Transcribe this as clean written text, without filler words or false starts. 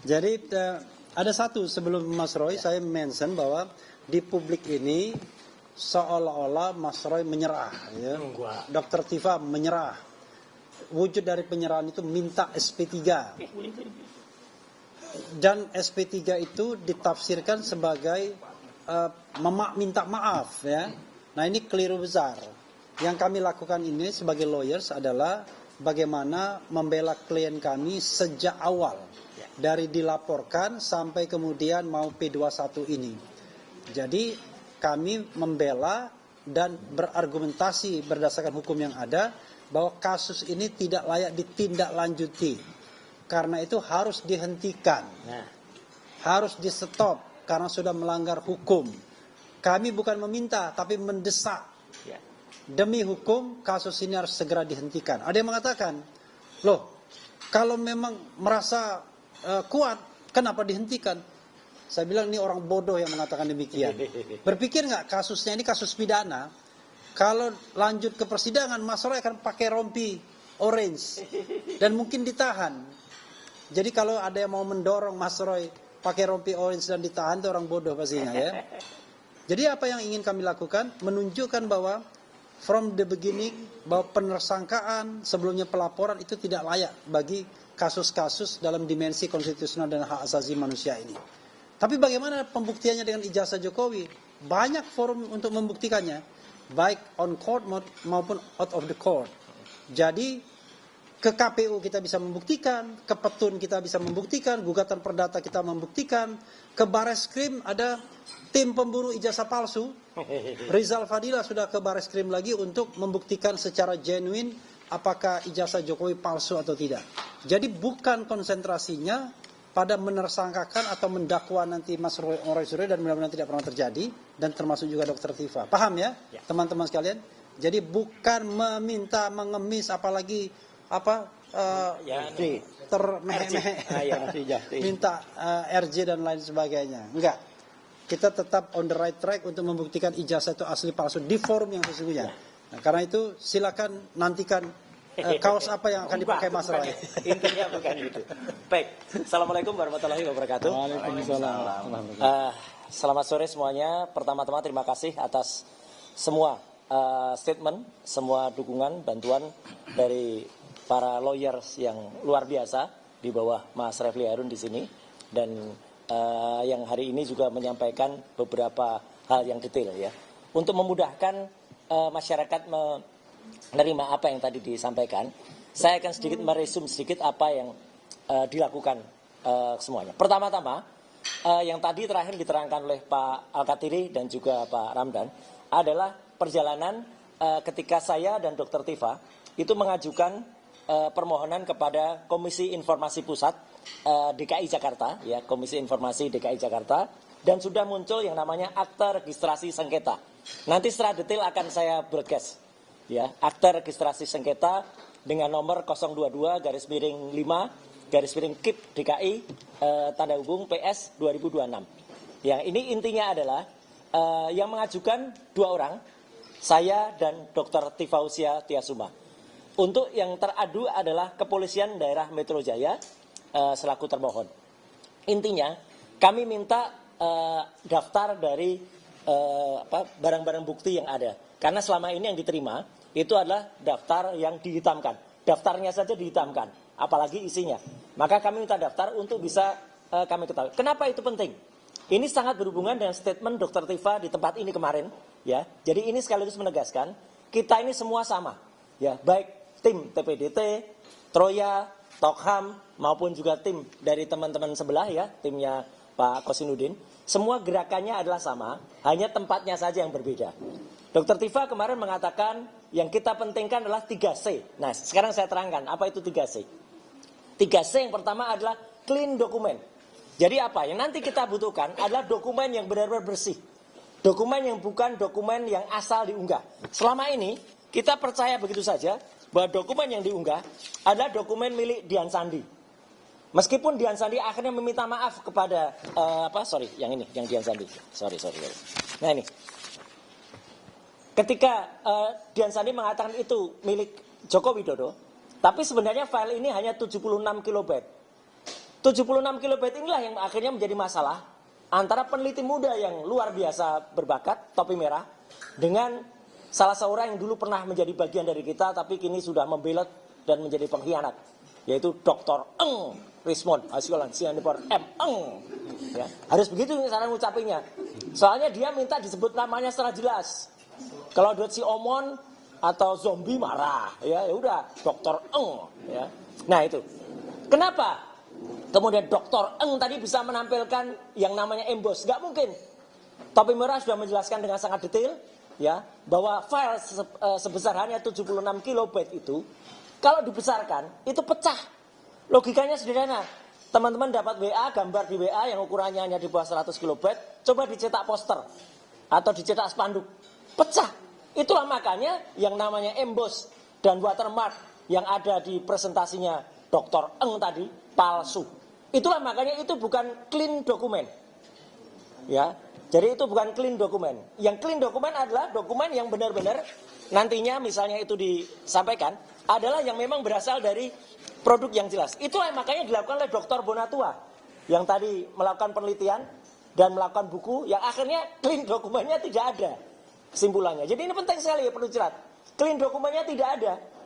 Jadi ada satu sebelum Mas Roy saya mention bahwa di publik ini seolah-olah Mas Roy menyerah, ya. Dr. Tifa menyerah. Wujud dari penyerahan itu minta SP3. Dan SP3 itu ditafsirkan sebagai minta maaf, ya. Nah, ini keliru besar. Yang kami lakukan ini sebagai lawyers adalah bagaimana membela klien kami sejak awal. Dari dilaporkan sampai kemudian mau P21 ini. Jadi kami membela dan berargumentasi berdasarkan hukum yang ada bahwa kasus ini tidak layak ditindaklanjuti. Karena itu harus dihentikan. Harus di stop karena sudah melanggar hukum. Kami bukan meminta tapi mendesak. Demi hukum kasus ini harus segera dihentikan. Ada yang mengatakan, loh kalau memang merasa kuat, kenapa dihentikan? Saya bilang ini orang bodoh yang mengatakan demikian. Berpikir nggak kasusnya ini kasus pidana? Kalau lanjut ke persidangan, Mas Roy akan pakai rompi orange dan mungkin ditahan. Jadi kalau ada yang mau mendorong Mas Roy pakai rompi orange dan ditahan, itu orang bodoh pastinya, ya. Jadi apa yang ingin kami lakukan? Menunjukkan bahwa from the beginning bahwa penersangkaan sebelumnya pelaporan itu tidak layak bagi kasus-kasus dalam dimensi konstitusional dan hak asasi manusia ini. Tapi bagaimana pembuktiannya dengan ijazah Jokowi? Banyak forum untuk membuktikannya, baik on court maupun out of the court. Jadi ke KPU kita bisa membuktikan, ke Petun kita bisa membuktikan, gugatan perdata kita membuktikan, ke Bareskrim ada tim pemburu ijazah palsu. Rizal Fadila sudah ke Bareskrim lagi untuk membuktikan secara genuine apakah ijazah Jokowi palsu atau tidak. Jadi bukan konsentrasinya pada menersangkakan atau mendakwa nanti Mas Roy Suryo dan mudah-mudahan tidak pernah terjadi, dan termasuk juga Dr. Tifa. Paham ya, teman-teman sekalian? Jadi bukan meminta mengemis apalagi minta RJ dan lain sebagainya. Enggak. Kita tetap on the right track untuk membuktikan ijazah itu asli palsu di forum yang sesungguhnya. Nah, karena itu silakan nantikan kaos apa yang akan dipakai Mas Roy. Intinya bukan itu. Baik. Assalamualaikum warahmatullahi wabarakatuh. Waalaikumsalam. Selamat sore semuanya. Pertama-tama terima kasih atas semua statement, semua dukungan, bantuan dari para lawyers yang luar biasa di bawah Mas Refli Harun di sini, dan yang hari ini juga menyampaikan beberapa hal yang detail, ya, untuk memudahkan masyarakat menerima apa yang tadi disampaikan. Saya akan sedikit meresum sedikit apa yang dilakukan semuanya. Pertama-tama yang tadi terakhir diterangkan oleh Pak Al-Katiri dan juga Pak Ramdan adalah perjalanan ketika saya dan Dr. Tifa itu mengajukan permohonan kepada Komisi Informasi Pusat DKI Jakarta, ya, Komisi Informasi DKI Jakarta, dan sudah muncul yang namanya Akta Registrasi Sengketa. Nanti secara detail akan saya broadcast, ya, Akta Registrasi Sengketa dengan nomor 022-5-KIP DKI tanda hubung PS 2026. Ya, ini intinya adalah yang mengajukan dua orang, saya dan Dr. Tifausia Tiasuma. Untuk yang teradu adalah Kepolisian Daerah Metro Jaya selaku termohon. Intinya kami minta daftar dari barang-barang bukti yang ada. Karena selama ini yang diterima itu adalah daftar yang dihitamkan. Daftarnya saja dihitamkan, apalagi isinya. Maka kami minta daftar untuk bisa kami ketahui. Kenapa itu penting? Ini sangat berhubungan dengan statement Dr. Tifa di tempat ini kemarin, ya. Jadi ini sekaligus menegaskan kita ini semua sama, ya, baik tim TPDT, Troya, Tokham, maupun juga tim dari teman-teman sebelah, ya, timnya Pak Kosinudin. Semua gerakannya adalah sama, hanya tempatnya saja yang berbeda. Dr. Tifa kemarin mengatakan yang kita pentingkan adalah 3C. Nah, sekarang saya terangkan apa itu 3C. 3C yang pertama adalah clean dokumen. Jadi apa? Yang nanti kita butuhkan adalah dokumen yang benar-benar bersih. Dokumen yang bukan dokumen yang asal diunggah. Selama ini kita percaya begitu saja bahwa dokumen yang diunggah adalah dokumen milik Dian Sandi. Meskipun Dian Sandi akhirnya meminta maaf kepada yang Dian Sandi. Sorry. Nah ini, ketika Dian Sandi mengatakan itu milik Joko Widodo, tapi sebenarnya file ini hanya 76 kilobyte. 76 kilobyte inilah yang akhirnya menjadi masalah antara peneliti muda yang luar biasa berbakat, topi merah, dengan salah seorang yang dulu pernah menjadi bagian dari kita tapi kini sudah membelot dan menjadi pengkhianat, yaitu Dr. Eng Rismond Hasyolan Sianipar M. Eng. Ya, harus begitu cara ngucapinnya. Soalnya dia minta disebut namanya secara jelas. Kalau duit si Omon atau zombie marah, ya udah Dr. Eng. Ya. Nah itu. Kenapa? Kemudian Dr. Eng tadi bisa menampilkan yang namanya emboss. Gak mungkin. Topi merah sudah menjelaskan dengan sangat detail, ya, bahwa file sebesar hanya 76 kilobyte itu, kalau dibesarkan, itu pecah. Logikanya sederhana. Teman-teman dapat WA, gambar di WA yang ukurannya hanya di bawah 100 kilobyte, coba dicetak poster atau dicetak spanduk, pecah. Itulah makanya yang namanya emboss dan watermark yang ada di presentasinya Dr. Eng tadi palsu. Itulah makanya itu bukan clean dokumen. Ya. Jadi itu bukan clean dokumen. Yang clean dokumen adalah dokumen yang benar-benar nantinya misalnya itu disampaikan adalah yang memang berasal dari produk yang jelas. Itulah makanya dilakukan oleh Dr. Bonatua yang tadi melakukan penelitian dan melakukan buku yang akhirnya clean dokumennya tidak ada kesimpulannya. Jadi ini penting sekali ya, perlu jelas. Clean dokumennya tidak ada.